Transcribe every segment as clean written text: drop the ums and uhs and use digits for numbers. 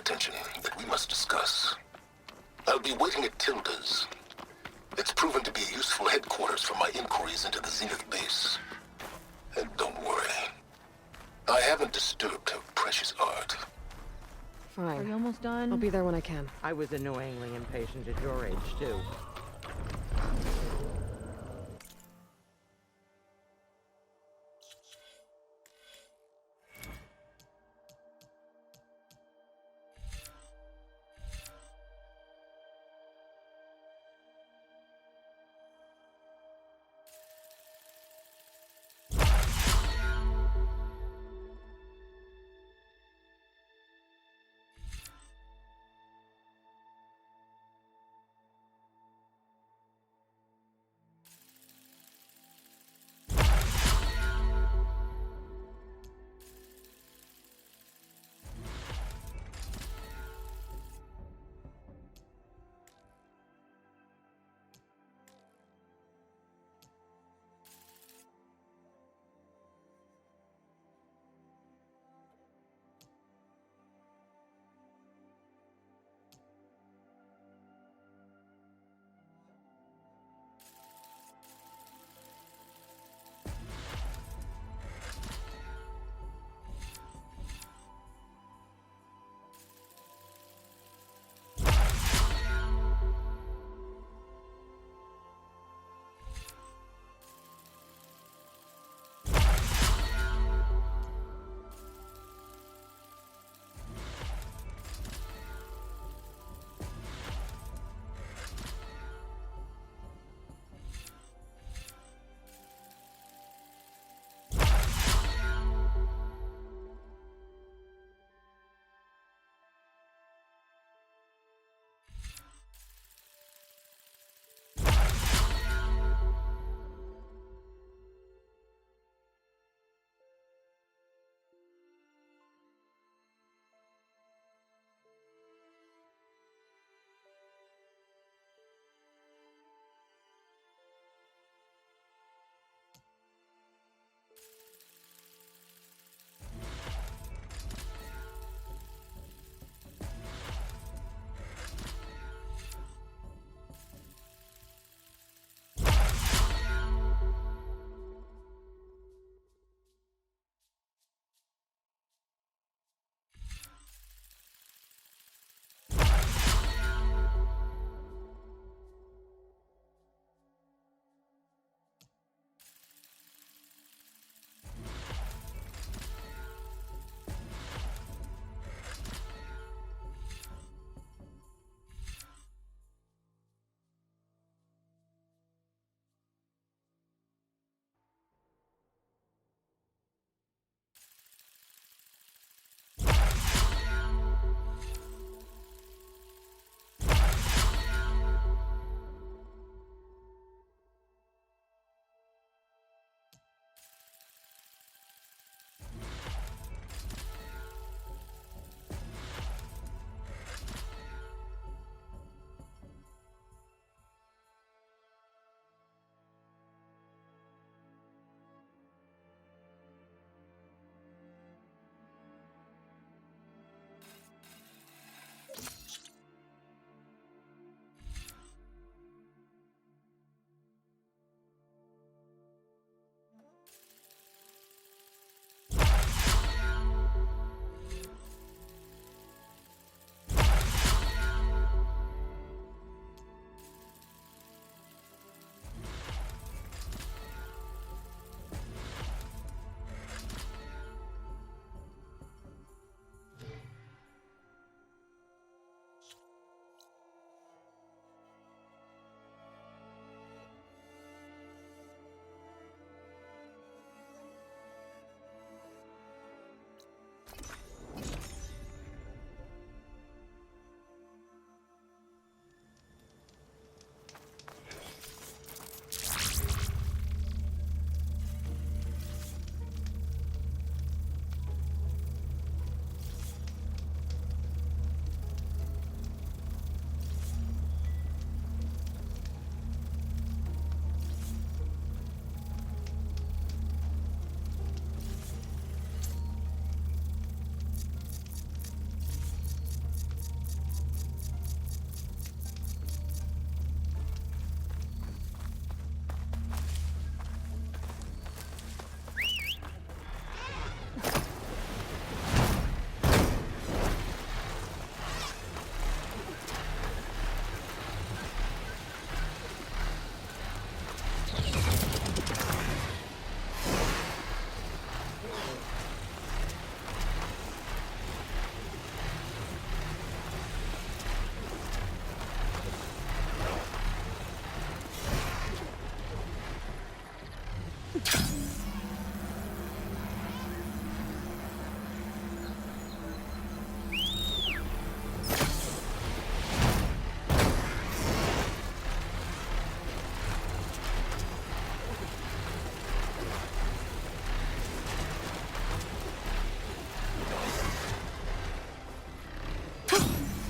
attention that we must discuss. I'll be waiting at Tilda's. It's proven to be a useful headquarters for my inquiries into the Zenith base. And don't worry, I haven't disturbed her precious art. Fine. Are you almost done? I'll be there when I can. I was annoyingly impatient at your age, too.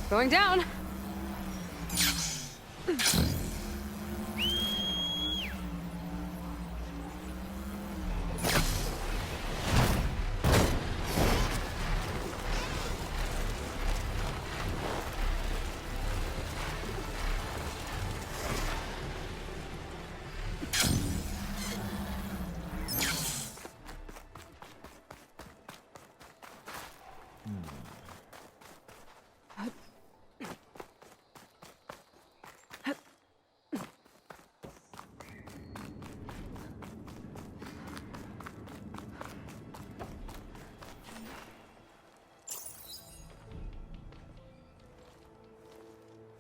Going down.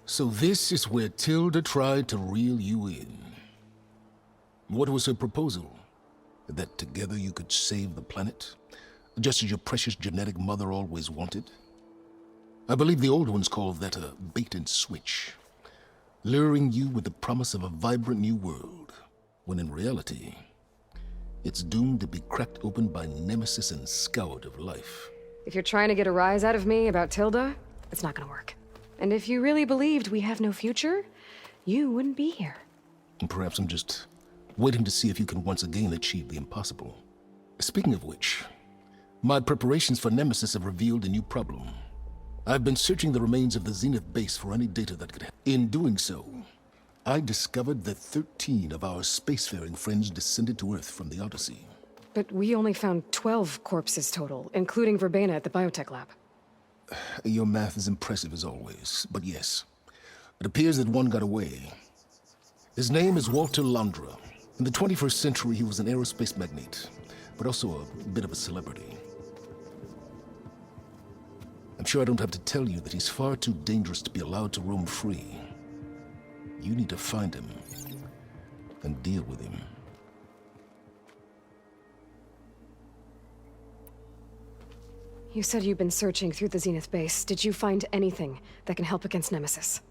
So this is where Tilda tried to reel you in. What was her proposal? That together you could save the planet? Just as your precious genetic mother always wanted? I believe the old ones called that a bait and switch. Luring you with the promise of a vibrant new world, when in reality, it's doomed to be cracked open by Nemesis and scoured of life. If you're trying to get a rise out of me about Tilda, it's not gonna work. And if you really believed we have no future, you wouldn't be here. And perhaps I'm just waiting to see if you can once again achieve the impossible. Speaking of which, my preparations for Nemesis have revealed a new problem. I've been searching the remains of the Zenith base for any data that could help. In doing so, I discovered that 13 of our spacefaring friends descended to Earth from the Odyssey. But we only found 12 corpses total, including Verbena at the biotech lab. Your math is impressive as always, but yes, it appears that one got away. His name is Walter Londra. In the 21st century, he was an aerospace magnate, but also a bit of a celebrity. I'm sure I don't have to tell you that he's far too dangerous to be allowed to roam free. You need to find him and deal with him. You said you've been searching through the Zenith base. Did you find anything that can help against Nemesis?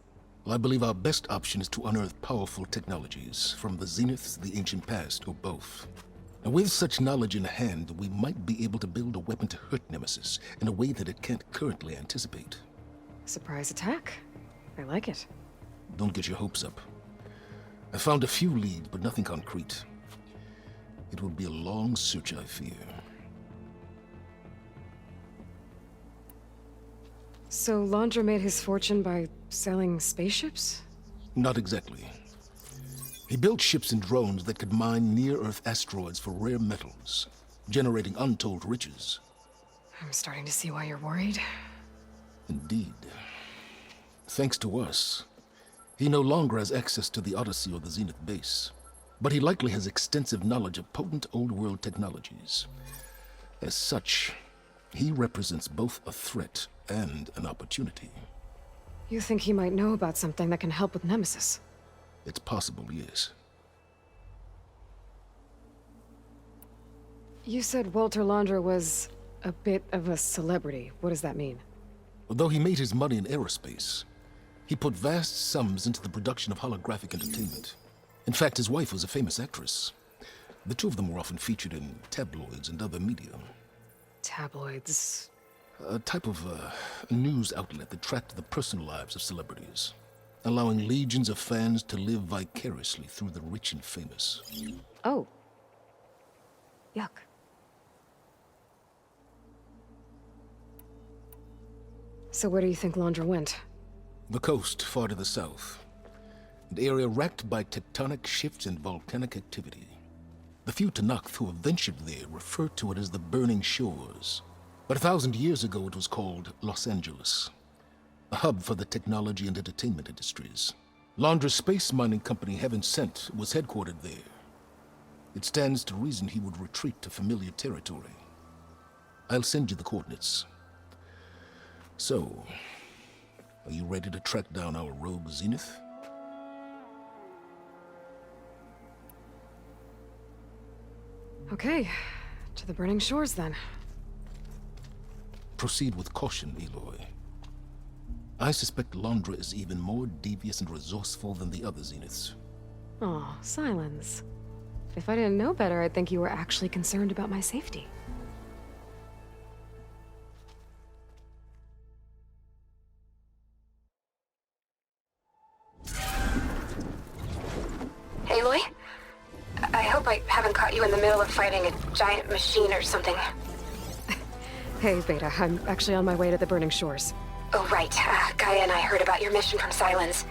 Well, I believe our best option is to unearth powerful technologies, from the Zeniths, the ancient past, or both. And with such knowledge in hand, we might be able to build a weapon to hurt Nemesis in a way that it can't currently anticipate. Surprise attack. I like it. Don't get your hopes up. I found a few leads, but nothing concrete. It will be a long search, I fear. So Londra made his fortune by selling spaceships? Not exactly. He built ships and drones that could mine near-Earth asteroids for rare metals, generating untold riches. I'm starting to see why you're worried. Indeed. Thanks to us, he no longer has access to the Odyssey or the Zenith base, but he likely has extensive knowledge of potent old-world technologies. As such, he represents both a threat and an opportunity. You think he might know about something that can help with Nemesis? It's possible, yes. You said Walter Londra was a bit of a celebrity. What does that mean? Although he made his money in aerospace, he put vast sums into the production of holographic entertainment. In fact, his wife was a famous actress. The two of them were often featured in tabloids and other media. Tabloids? A type of news outlet that tracked the personal lives of celebrities, allowing legions of fans to live vicariously through the rich and famous. Oh. Yuck. So where do you think Londra went? The coast, far to the south. An area racked by tectonic shifts and volcanic activity. The few Tanakh who have ventured there refer to it as the Burning Shores. But 1,000 years ago it was called Los Angeles, a hub for the technology and entertainment industries. Londra's space mining company, Heaven Sent, was headquartered there. It stands to reason he would retreat to familiar territory. I'll send you the coordinates. So, are you ready to track down our rogue Zenith? Okay, to the burning shores then. Proceed with caution, Eloy. I suspect Londra is even more devious and resourceful than the other Zeniths. Oh, Silence. If I didn't know better, I'd think you were actually concerned about my safety. Aloy? I hope I haven't caught you in the middle of fighting a giant machine or something. Hey, Beta, I'm actually on my way to the burning shores. Oh, right. Gaia and I heard about your mission from Silence.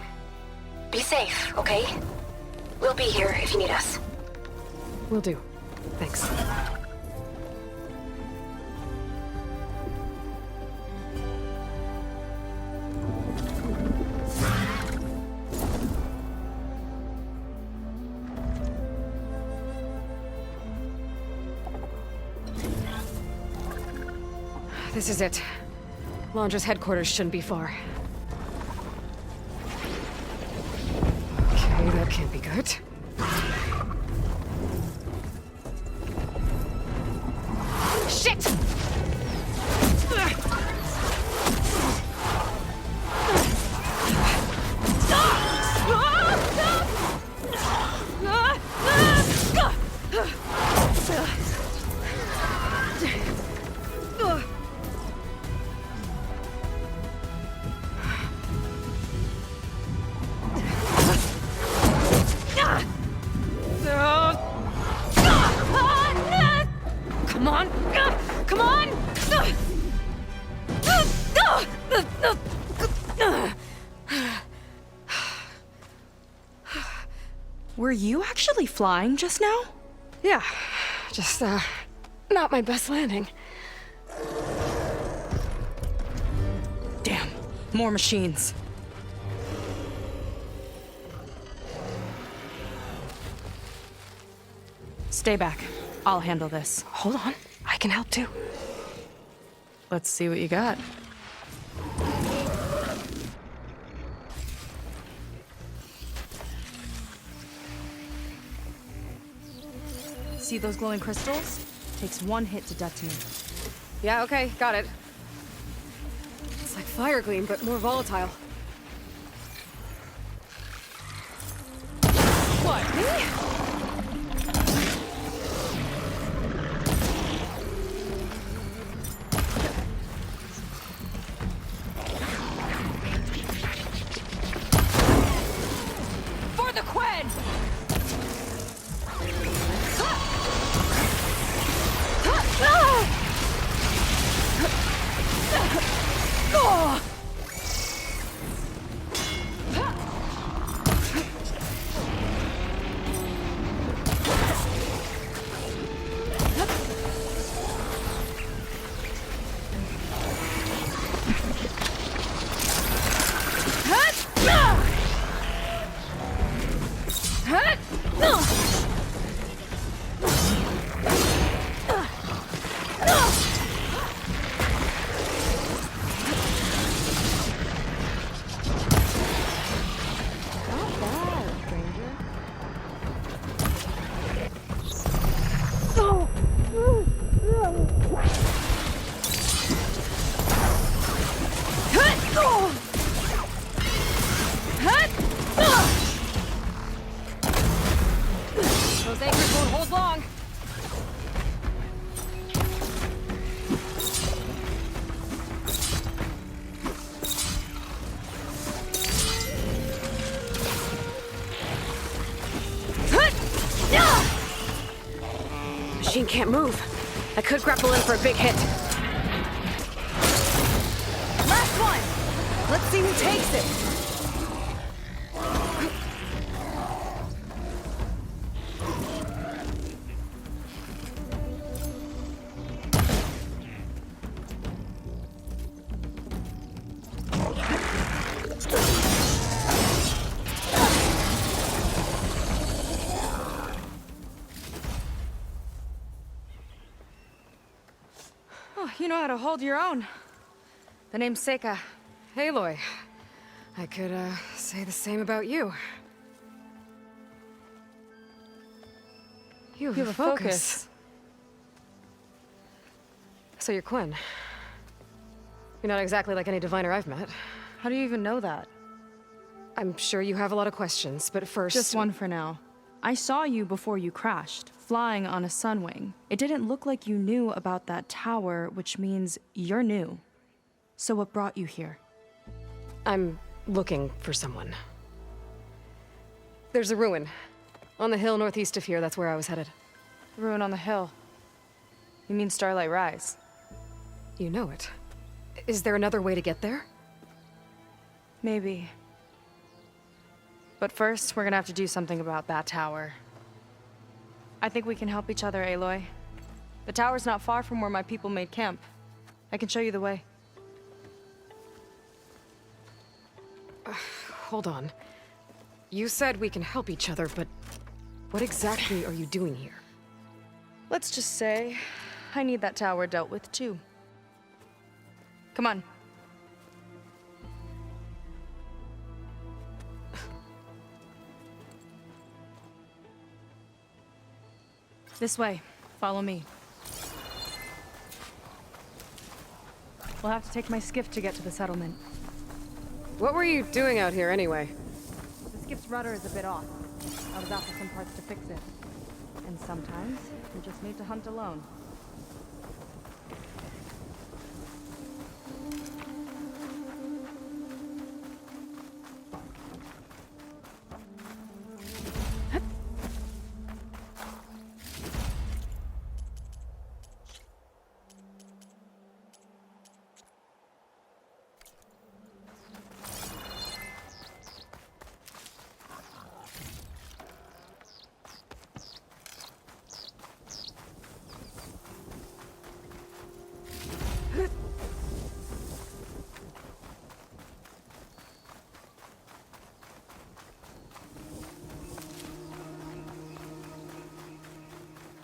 Be safe, okay? We'll be here if you need us. Will do. Thanks. This is it. Londra's headquarters shouldn't be far. Okay, that can't be good. Shit! Come on! Come on! Were you actually flying just now? Yeah, just, not my best landing. Damn, more machines. Stay back. I'll handle this. Hold on, I can help too. Let's see what you got. See those glowing crystals? Takes one hit to detonate. Yeah, okay, got it. It's like fire gleam, but more volatile. What, me? Those anchors won't hold long. Machine can't move. I could grapple in for a big hit. Last one! Let's see who takes it! Oh, you know how to hold your own. The name's Seika. Aloy. I could, say the same about you. You have a focus. So you're Quinn. You're not exactly like any diviner I've met. How do you even know that? I'm sure you have a lot of questions, but first... Just one for now. I saw you before you crashed, flying on a sunwing. It didn't look like you knew about that tower, which means you're new. So what brought you here? I'm looking for someone. There's a ruin. On the hill northeast of here, that's where I was headed. Ruin on the hill. You mean Starlight Rise? You know it. Is there another way to get there? Maybe. But first, we're gonna have to do something about that tower. I think we can help each other, Aloy. The tower's not far from where my people made camp. I can show you the way. Hold on. You said we can help each other, but what exactly are you doing here? Let's just say, I need that tower dealt with too. Come on. This way. Follow me. We'll have to take my skiff to get to the settlement. What were you doing out here anyway? The skiff's rudder is a bit off. I was after some parts to fix it. And sometimes, you just need to hunt alone.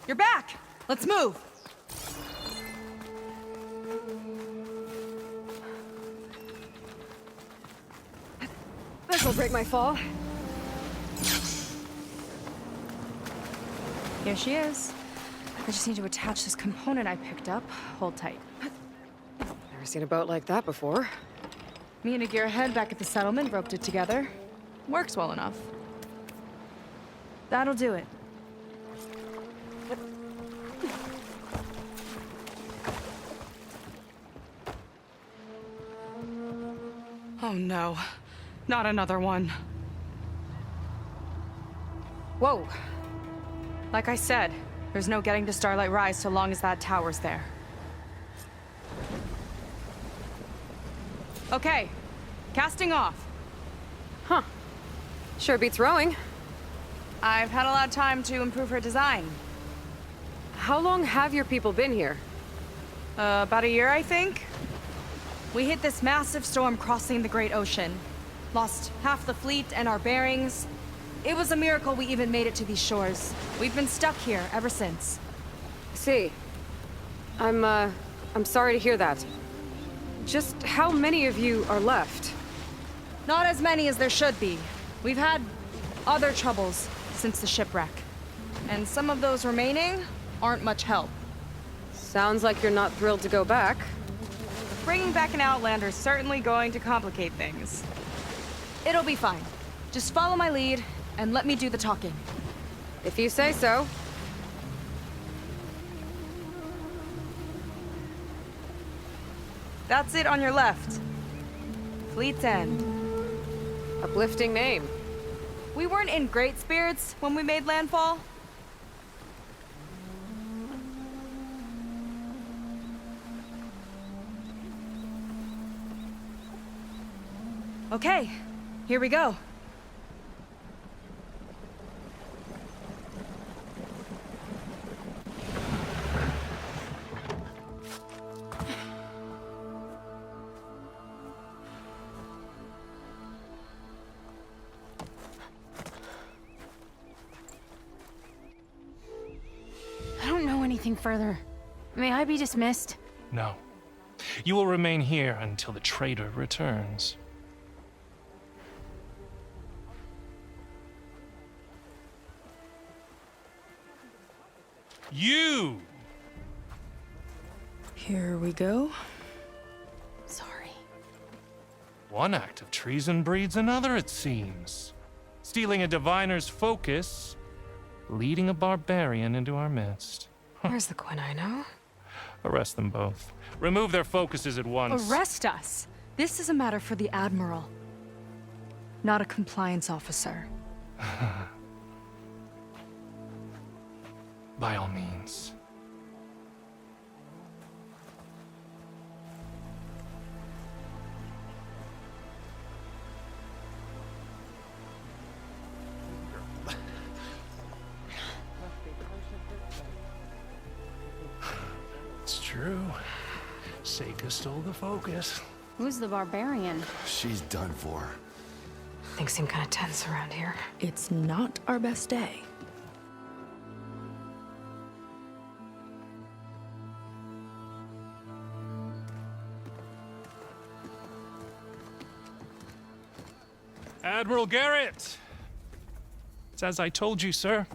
You're back! Let's move! This'll break my fall. Here she is. I just need to attach this component I picked up. Hold tight. Never seen a boat like that before. Me and a gearhead back at the settlement roped it together. Works well enough. That'll do it. Oh no, not another one. Whoa. Like I said, there's no getting to Starlight Rise so long as that tower's there. Okay, casting off. Huh. Sure beats rowing. I've had a lot of time to improve her design. How long have your people been here? About a year, I think. We hit this massive storm crossing the Great Ocean. Lost half the fleet and our bearings. It was a miracle we even made it to these shores. We've been stuck here ever since. See. I'm sorry to hear that. Just how many of you are left? Not as many as there should be. We've had other troubles since the shipwreck. And some of those remaining aren't much help. Sounds like you're not thrilled to go back. Bringing back an Outlander's certainly going to complicate things. It'll be fine. Just follow my lead and let me do the talking. If you say so. That's it on your left. Fleet's End. Uplifting name. We weren't in great spirits when we made landfall. Okay, here we go. I don't know anything further. May I be dismissed? No. You will remain here until the trader returns. You! Here we go. Sorry. One act of treason breeds another, it seems. Stealing a diviner's focus, leading a barbarian into our midst. Where's the Quinino? Arrest them both. Remove their focuses at once. Arrest us! This is a matter for the Admiral, not a compliance officer. By all means. It's true. Seika stole the focus. Who's the barbarian? She's done for. Things seem kind of tense around here. It's not our best day. Admiral Garrett! It's as I told you, sir.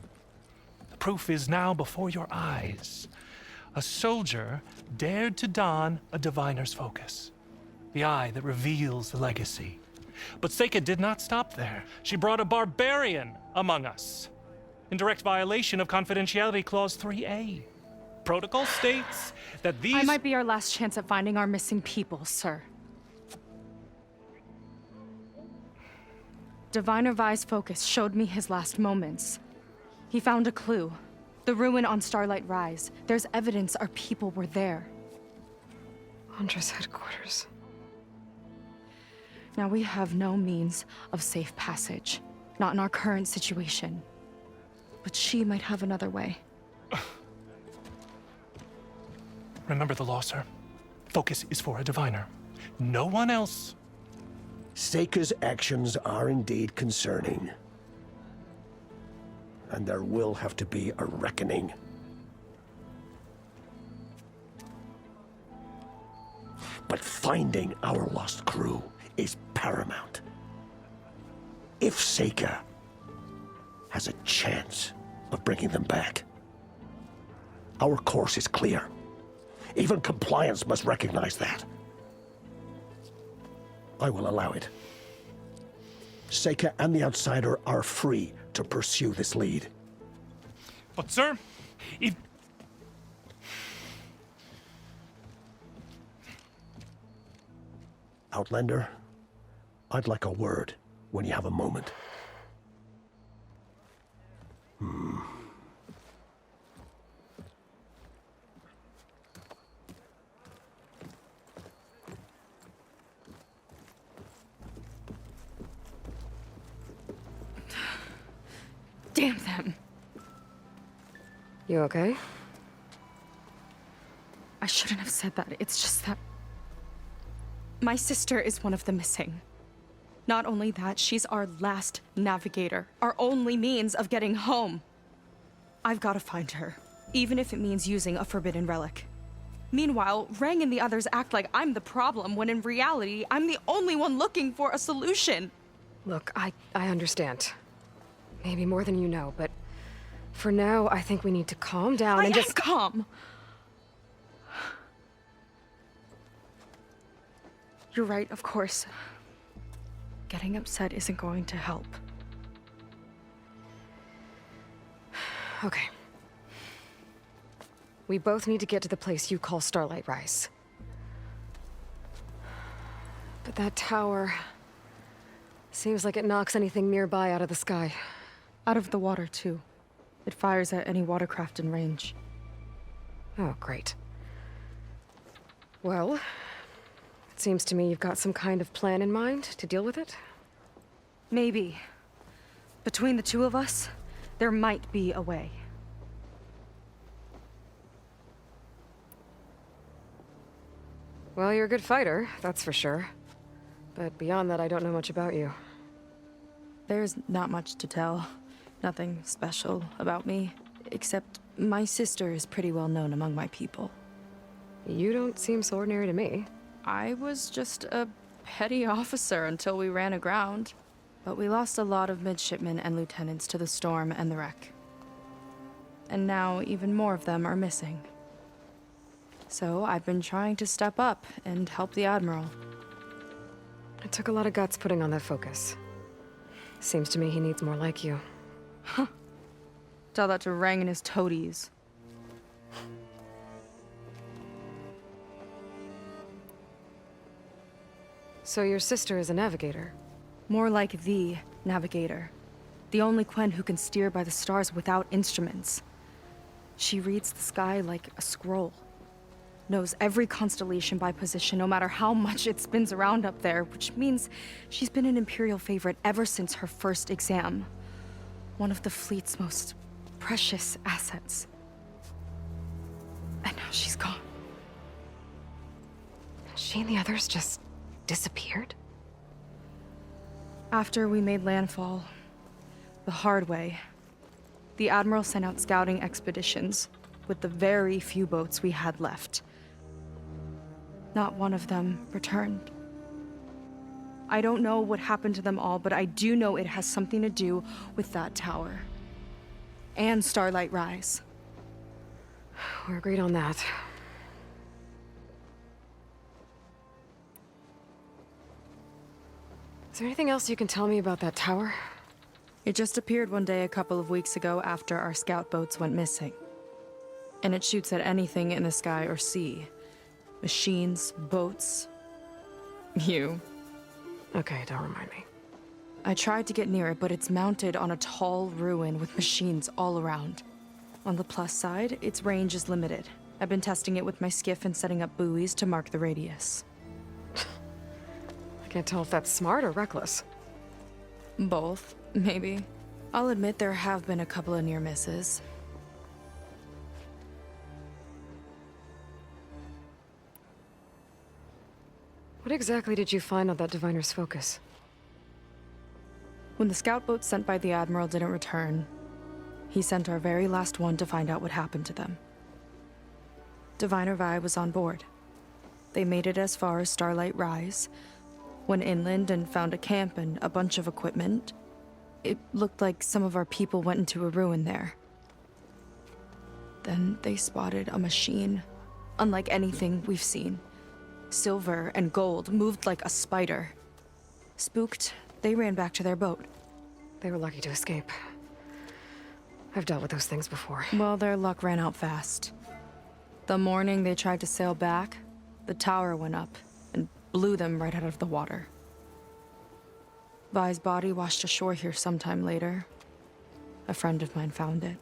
The proof is now before your eyes. A soldier dared to don a diviner's focus, the eye that reveals the legacy. But Seika did not stop there. She brought a barbarian among us, in direct violation of Confidentiality Clause 3A. Protocol states that these... I might be our last chance at finding our missing people, sir. Diviner Vi's focus showed me his last moments. He found a clue. The ruin on Starlight Rise. There's evidence our people were there. Huntress headquarters. Now we have no means of safe passage. Not in our current situation. But she might have another way. Remember the law, sir. Focus is for a diviner. No one else. Seika's actions are indeed concerning. And there will have to be a reckoning. But finding our lost crew is paramount. If Seika has a chance of bringing them back, our course is clear. Even compliance must recognize that. I will allow it. Seika and the Outsider are free to pursue this lead. But, sir, if... Outlander, I'd like a word when you have a moment. Damn them. You okay? I shouldn't have said that. It's just that... my sister is one of the missing. Not only that, she's our last navigator. Our only means of getting home. I've got to find her. Even if it means using a forbidden relic. Meanwhile, Rang and the others act like I'm the problem, when in reality, I'm the only one looking for a solution. Look, I understand. Maybe more than you know, but for now, I think we need to calm down and just... calm. You're right, of course. Getting upset isn't going to help. Okay. We both need to get to the place you call Starlight Rise. But that tower... seems like it knocks anything nearby out of the sky. Out of the water, too. It fires at any watercraft in range. Oh, great. Well, it seems to me you've got some kind of plan in mind to deal with it. Maybe. Between the two of us, there might be a way. Well, you're a good fighter, that's for sure. But beyond that, I don't know much about you. There's not much to tell. Nothing special about me, except my sister is pretty well known among my people. You don't seem so ordinary to me. I was just a petty officer until we ran aground. But we lost a lot of midshipmen and lieutenants to the storm and the wreck. And now even more of them are missing. So I've been trying to step up and help the Admiral. It took a lot of guts putting on that focus. Seems to me he needs more like you. Tell that to Rang and his toadies. So your sister is a navigator? More like the navigator. The only Quen who can steer by the stars without instruments. She reads the sky like a scroll. Knows every constellation by position, no matter how much it spins around up there, which means she's been an Imperial favorite ever since her first exam. One of the fleet's most precious assets. And now she's gone. She and the others just disappeared? After we made landfall, the hard way, the Admiral sent out scouting expeditions with the very few boats we had left. Not one of them returned. I don't know what happened to them all, but I do know it has something to do with that tower. And Starlight Rise. We're agreed on that. Is there anything else you can tell me about that tower? It just appeared one day a couple of weeks ago after our scout boats went missing. And it shoots at anything in the sky or sea. Machines, boats. You. Okay, don't remind me. I tried to get near it, but it's mounted on a tall ruin with machines all around. On the plus side, its range is limited. I've been testing it with my skiff and setting up buoys to mark the radius. I can't tell if that's smart or reckless. Both, maybe. I'll admit there have been a couple of near misses. What exactly did you find on that diviner's focus? When the scout boat sent by the Admiral didn't return, he sent our very last one to find out what happened to them. Diviner Vi was on board. They made it as far as Starlight Rise, went inland and found a camp and a bunch of equipment. It looked like some of our people went into a ruin there. Then they spotted a machine, unlike anything we've seen. Silver and gold, moved like a spider. Spooked, they ran back to their boat. They were lucky to escape. I've dealt with those things before. Well, their luck ran out fast. The morning they tried to sail back, the tower went up and blew them right out of the water. Vi's body washed ashore here sometime later. A friend of mine found it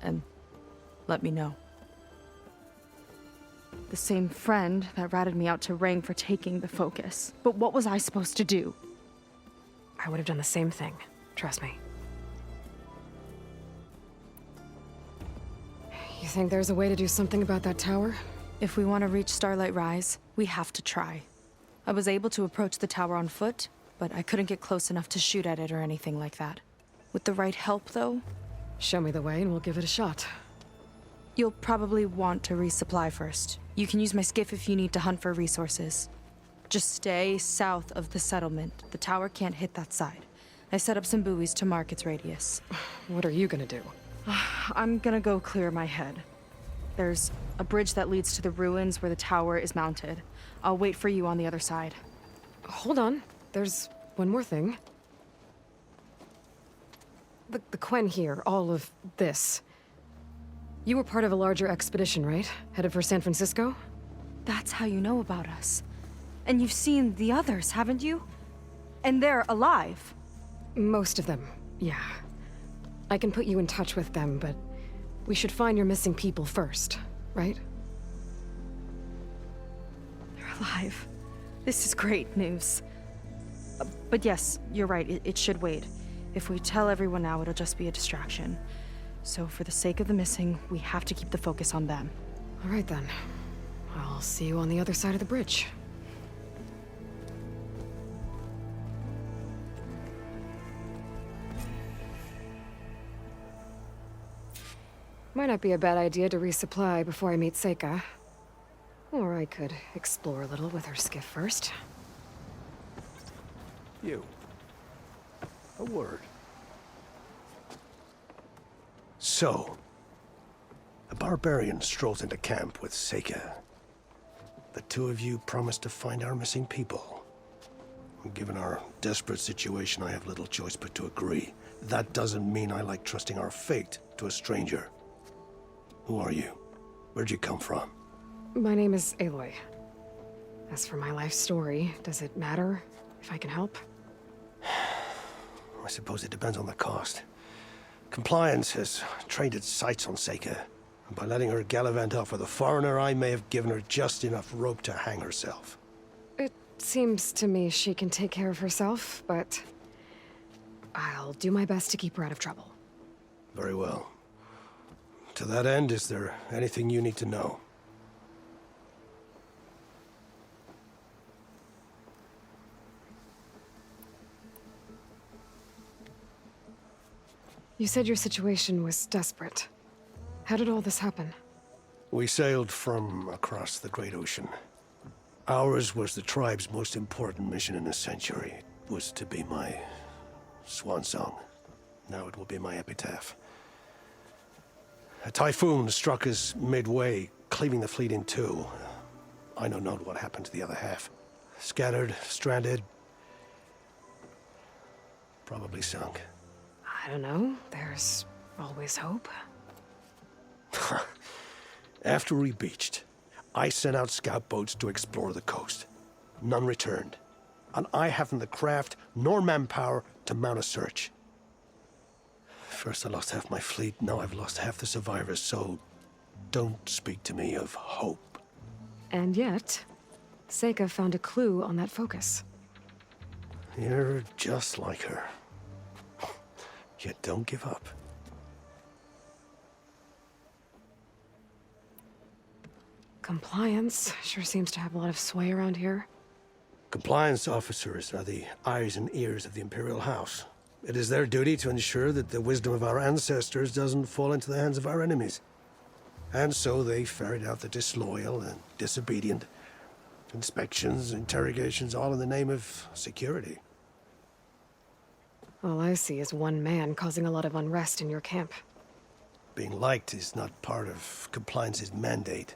and let me know. The same friend that ratted me out to Rang for taking the focus. But what was I supposed to do? I would have done the same thing. Trust me. You think there's a way to do something about that tower? If we want to reach Starlight Rise, we have to try. I was able to approach the tower on foot, but I couldn't get close enough to shoot at it or anything like that. With the right help, though, Show me the way and we'll give it a shot. you'll probably want to resupply first. You can use my skiff if you need to hunt for resources. Just stay south of the settlement. The tower can't hit that side. I set up some buoys to mark its radius. What are you gonna do? I'm gonna go clear my head. There's a bridge that leads to the ruins where the tower is mounted. I'll wait for you on the other side. Hold on. There's one more thing. The Quen here, all of this. You were part of a larger expedition, right? Headed for San Francisco? That's how you know about us. And you've seen the others, haven't you? And they're alive. Most of them, yeah. I can put you in touch with them, but we should find your missing people first, right? They're alive. This is great news. But yes, you're right, it should wait. If we tell everyone now, it'll just be a distraction. So for the sake of the missing, we have to keep the focus on them. All right then. I'll see you on the other side of the bridge. Might not be a bad idea to resupply before I meet Seika. Or I could explore a little with her skiff first. You. A word. So, a barbarian strolls into camp with Seika. The two of you promised to find our missing people. Given our desperate situation, I have little choice but to agree. That doesn't mean I like trusting our fate to a stranger. Who are you? Where'd you come from? My name is Aloy. As for my life story, does it matter if I can help? I suppose it depends on the cost. Compliance has trained its sights on Seika. And by letting her gallivant off with a foreigner, I may have given her just enough rope to hang herself. It seems to me she can take care of herself, but I'll do my best to keep her out of trouble. Very well. To that end, is there anything you need to know? You said your situation was desperate. How did all this happen? We sailed from across the Great Ocean. Ours was the tribe's most important mission in a century. It was to be my swan song. Now it will be my epitaph. A typhoon struck us midway, cleaving the fleet in two. I know not what happened to the other half. Scattered, stranded, probably sunk. I don't know. There's always hope. After we beached, I sent out scout boats to explore the coast. None returned. And I haven't the craft nor manpower to mount a search. First I lost half my fleet, now I've lost half the survivors, so don't speak to me of hope. And yet, Seika found a clue on that focus. You're just like her. Yet don't give up. Compliance sure seems to have a lot of sway around here. Compliance officers are the eyes and ears of the Imperial House. It is their duty to ensure that the wisdom of our ancestors doesn't fall into the hands of our enemies. And so they ferret out the disloyal and disobedient. Inspections, interrogations, all in the name of security. All I see is one man causing a lot of unrest in your camp. Being liked is not part of Compliance's mandate.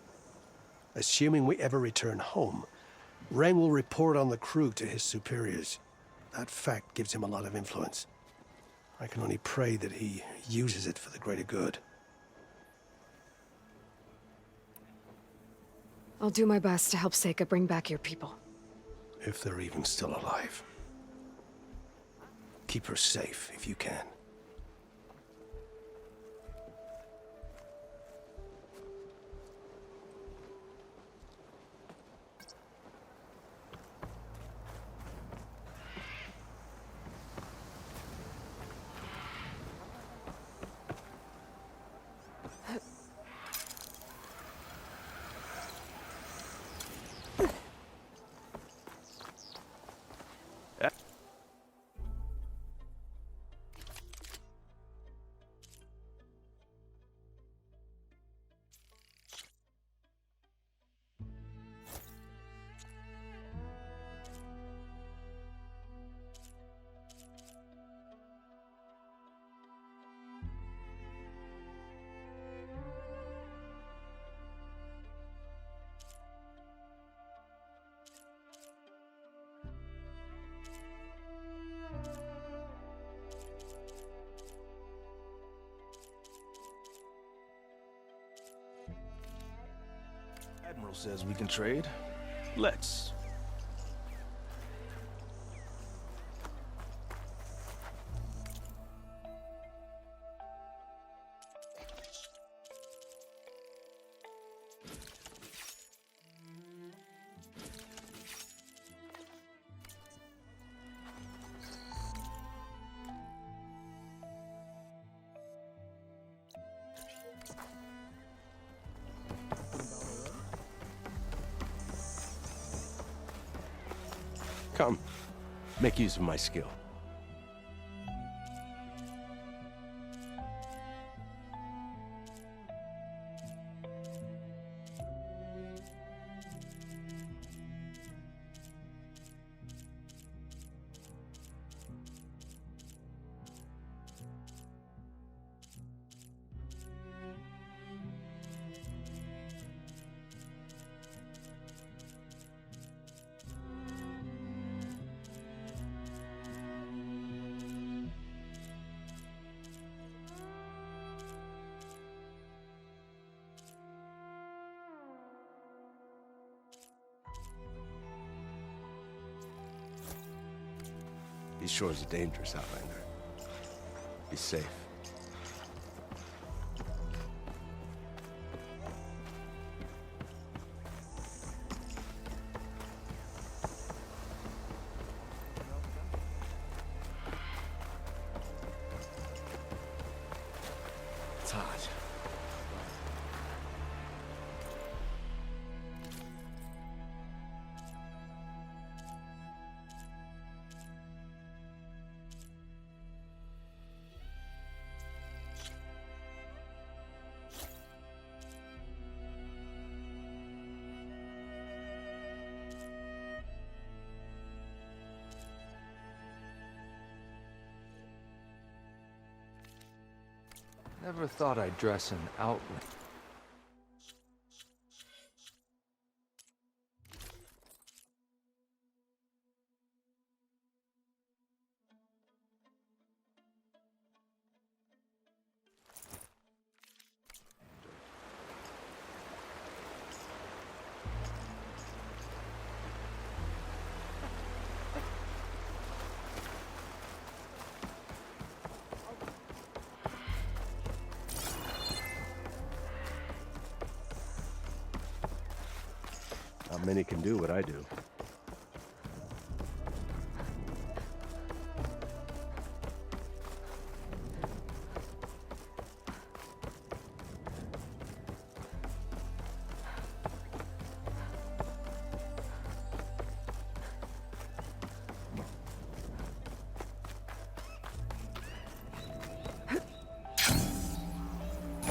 Assuming we ever return home, Rain will report on the crew to his superiors. That fact gives him a lot of influence. I can only pray that he uses it for the greater good. I'll do my best to help Seika bring back your people. If they're even still alive. Keep her safe if you can. Admiral says we can trade. Let's. Come, make use of my skill. These shores are dangerous, Outlander. Be safe. It's hot. Never thought I'd dress an outlet. Not many can do what I do.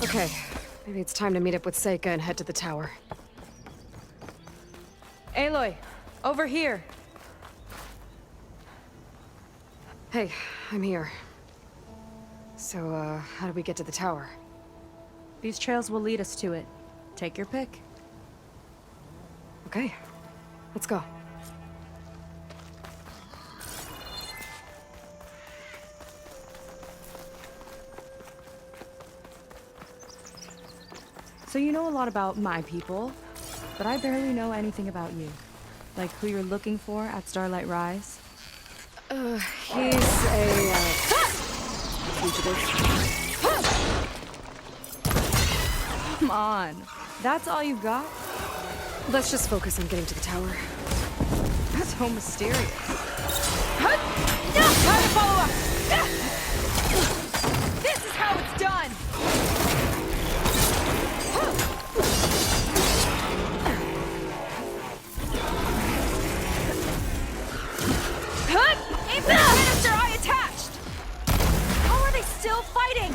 Okay, maybe it's time to meet up with Seika and head to the tower. Aloy, over here. Hey, I'm here. So, how do we get to the tower? These trails will lead us to it. Take your pick. Okay, let's go. So you know a lot about my people, but I barely know anything about you. Like who you're looking for at Starlight Rise. He's a, fugitive. Come on, that's all you've got? Let's just focus on getting to the tower. That's so mysterious. Time to follow up! This is how it's done! Aim for the canister I attached! How are they still fighting?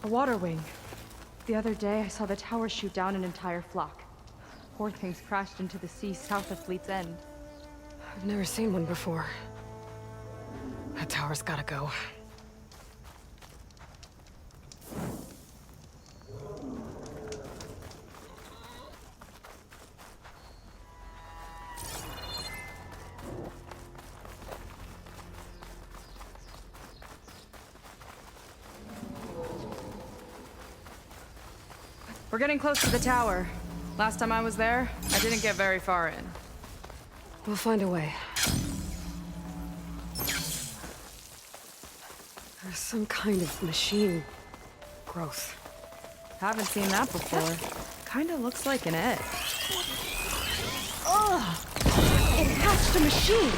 A water wing. The other day, I saw the tower shoot down an entire flock. Poor things crashed into the sea south of Fleet's End. I've never seen one before. That tower's gotta go. We're getting close to the tower. Last time I was there, I didn't get very far in. We'll find a way. There's some kind of machine growth. Haven't seen that before. Kinda looks like an egg. Ugh! It hatched a machine!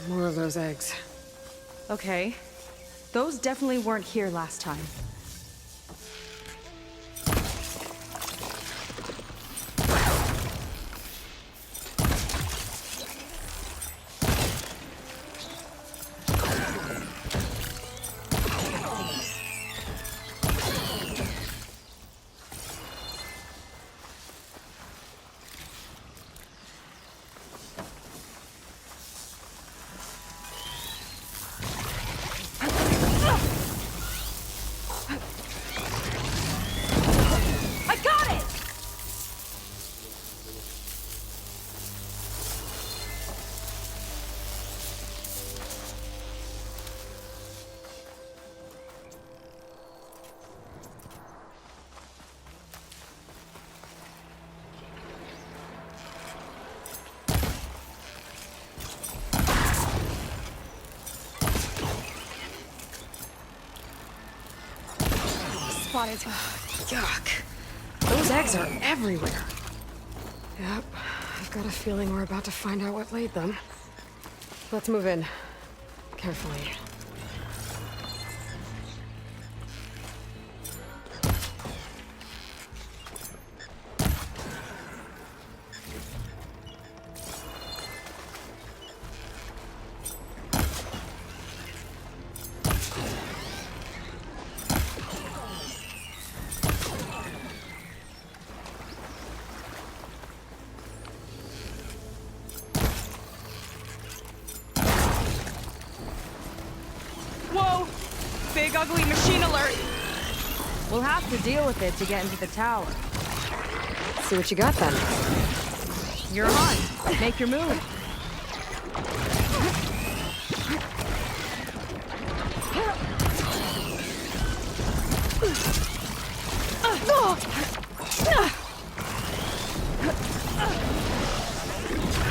More of those eggs. Okay. Those definitely weren't here last time. Spotted. Yuck. Those eggs are everywhere. Yep. I've got a feeling we're about to find out what laid them. Let's move in. Carefully. Whoa! Big ugly machine alert! We'll have to deal with it to get into the tower. See what you got then. You're on. Make your move.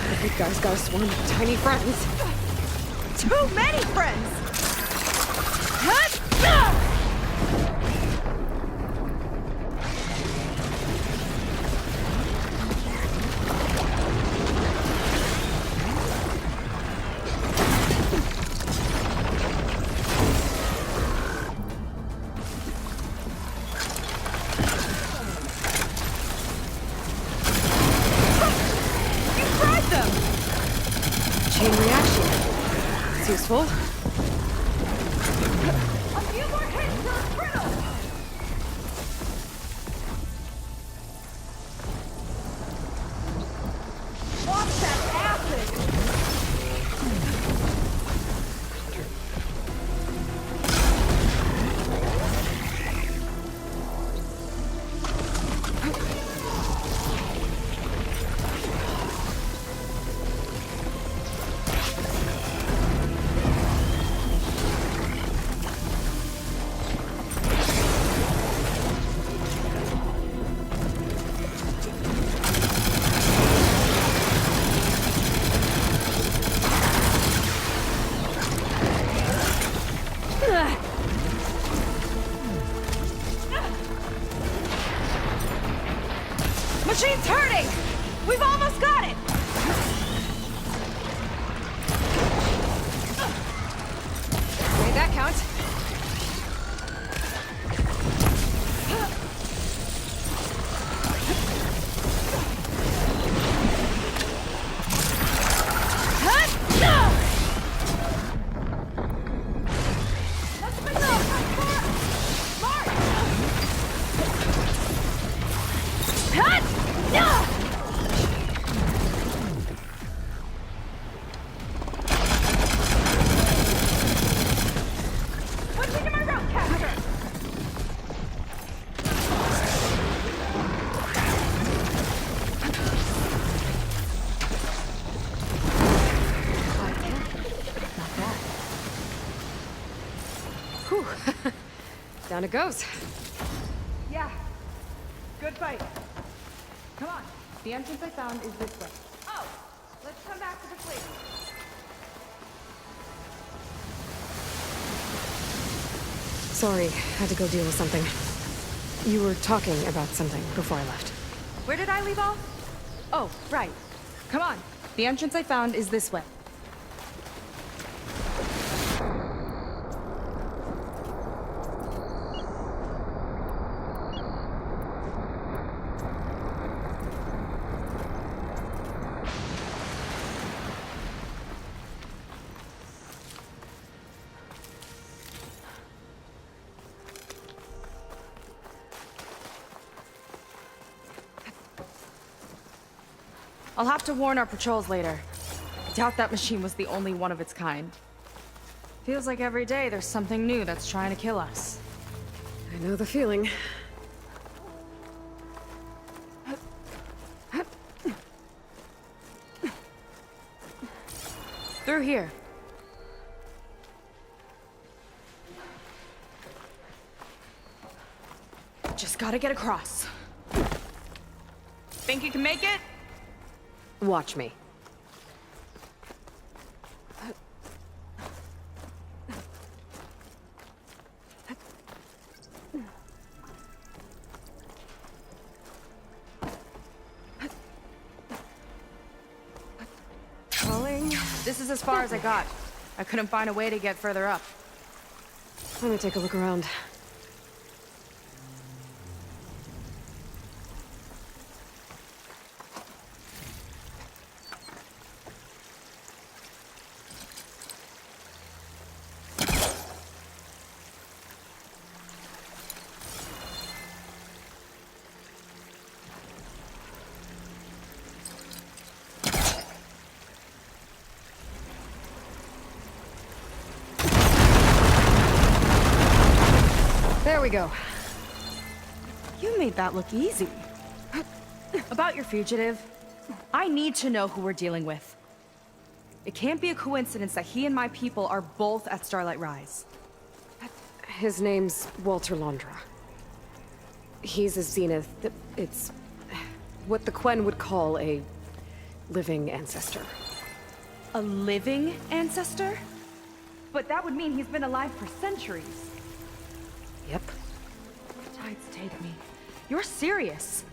The big guy's got a swarm of tiny friends. Too many friends! Chain reaction. It's useful. A few more hits till it's brittle! Watch that acid! Machine's hurting! We've almost got it! Made that count. Whew. Down it goes. Yeah. Good fight. Come on. The entrance I found is this way. Oh! Let's come back to this later. Sorry, had to go deal with something. You were talking about something before I left. Where did I leave off? Oh, right. Come on. The entrance I found is this way. I'll have to warn our patrols later. I doubt that machine was the only one of its kind. Feels like every day there's something new that's trying to kill us. I know the feeling. Through here. Just gotta get across. Think you can make it? Watch me. Calling. This is as far as I got. I couldn't find a way to get further up. Let me take a look around. There we go. You made that look easy. About your fugitive, I need to know who we're dealing with. It can't be a coincidence that he and my people are both at Starlight Rise. His name's Walter Londra. He's a Zenith. It's what the Quen would call a living ancestor. A living ancestor? But that would mean he's been alive for centuries. Yep. Tides take me. You're serious.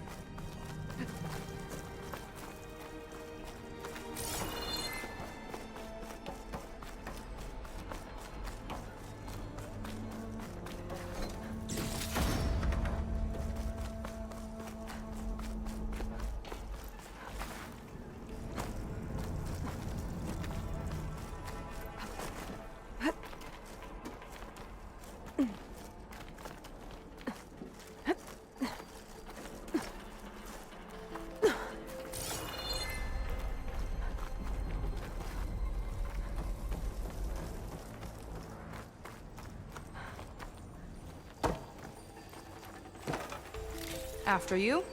After you.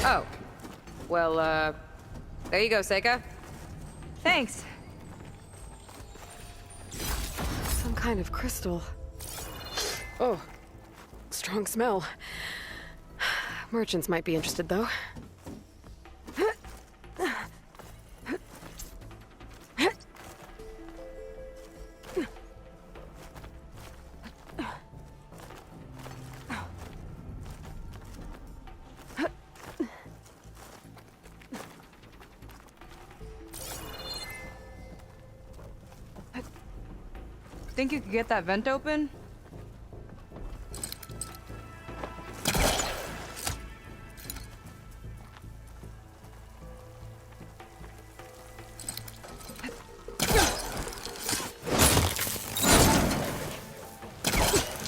Oh. Well, there you go, Seika. Thanks. Some kind of crystal. Oh. Strong smell. Merchants might be interested, though. Think you could get that vent open?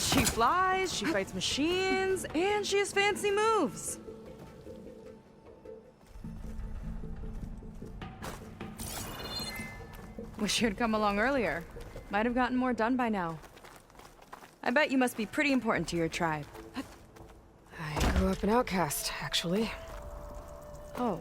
She flies, she fights machines, and she has fancy moves. Wish you'd come along earlier. Might have gotten more done by now. I bet you must be pretty important to your tribe. I grew up an outcast, actually. Oh.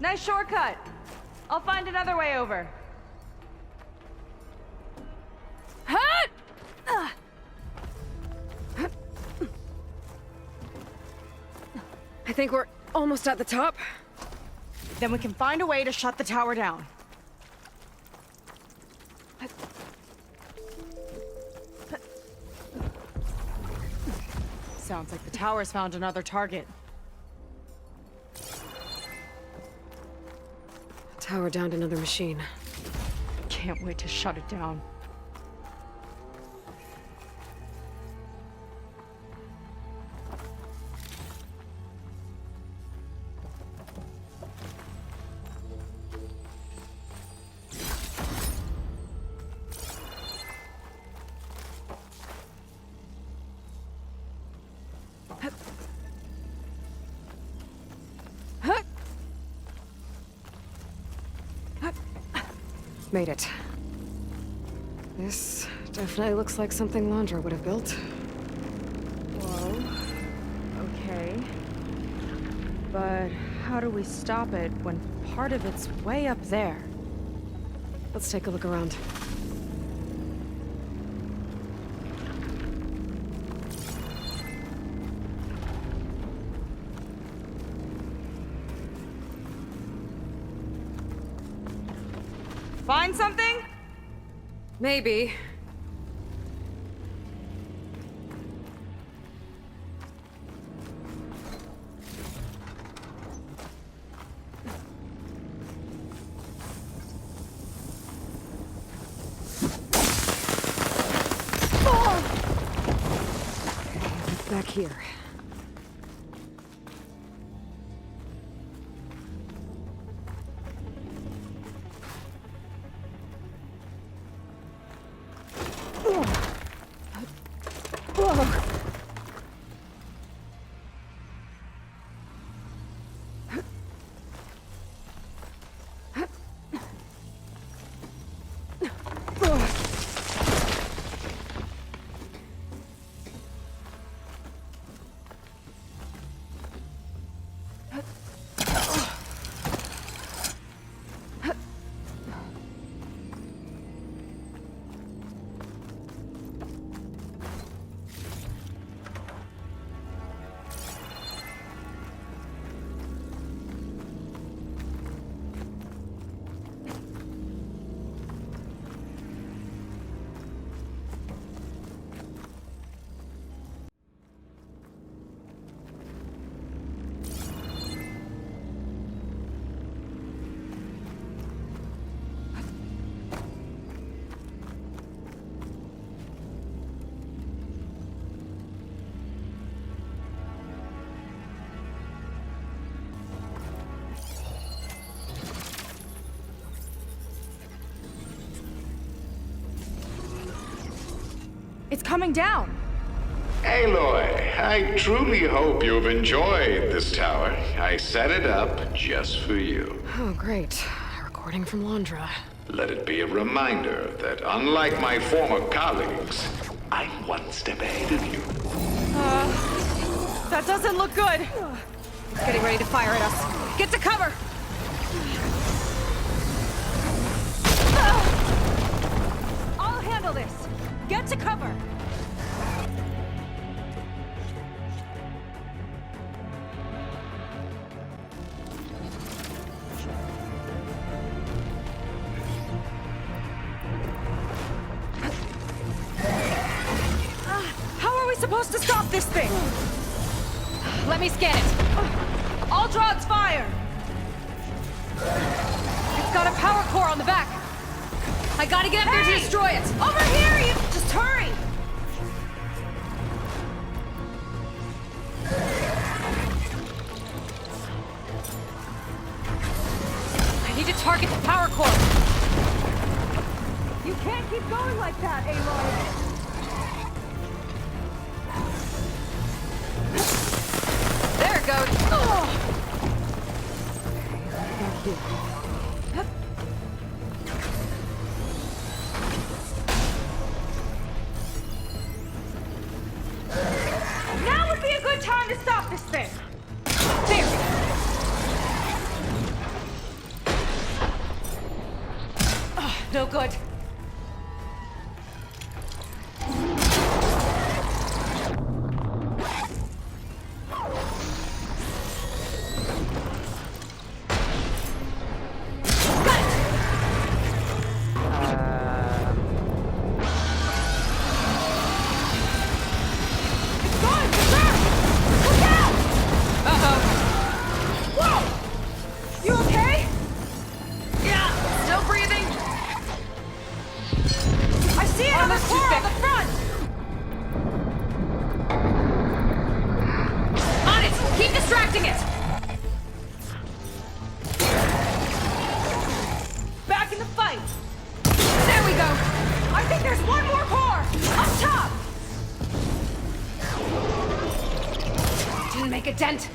Nice shortcut. I'll find another way over. Hut! I think we're almost at the top. Then we can find a way to shut the tower down. Sounds like the tower's found another target. Tower downed another machine. Can't wait to shut it down. Made it. This definitely looks like something Landra would have built. Whoa. Okay. But how do we stop it when part of it's way up there? Let's take a look around. Find something? Maybe. Back here. It's coming down. Aloy, I truly hope you've enjoyed this tower. I set it up just for you. Oh, great. A recording from Landra. Let it be a reminder that unlike my former colleagues, I'm one step ahead of you. That doesn't look good. It's getting ready to fire at us. Get to cover! I'll handle this. Get to cover. How are we supposed to stop this thing? Let me scan it. All drones fire! It's got a power core on the back. I gotta get up there to destroy it. Over here, you... Just hurry! I need to target the power core. You can't keep going like that, Aloy. There it goes. Oh. Back here. Now would be a good time to stop this thing. There. No good. Make a dent.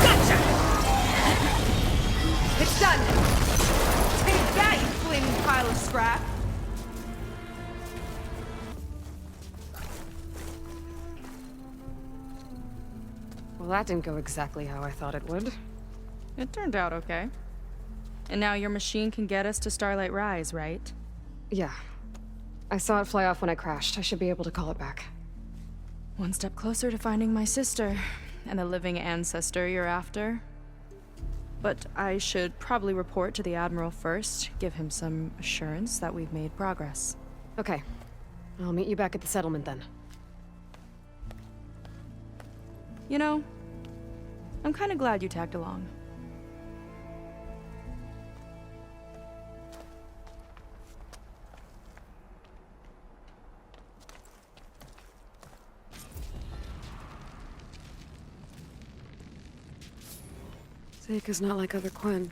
Gotcha. It's done. Take that, you flaming pile of scrap. Well, that didn't go exactly how I thought it would. It turned out okay. And now your machine can get us to Starlight Rise, right? Yeah. I saw it fly off when I crashed. I should be able to call it back. One step closer to finding my sister, and the living ancestor you're after. But I should probably report to the Admiral first, give him some assurance that we've made progress. Okay. I'll meet you back at the settlement then. You know, I'm kind of glad you tagged along. Seika's not like other Quen.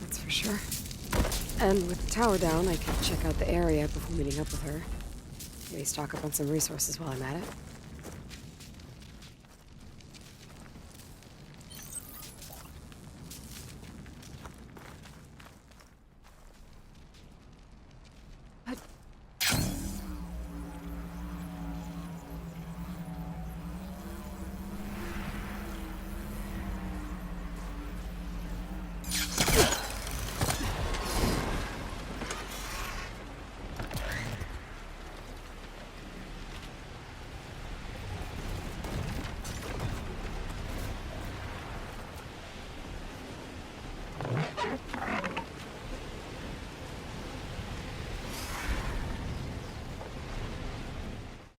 That's for sure. And with the tower down, I can check out the area before meeting up with her. Maybe stock up on some resources while I'm at it.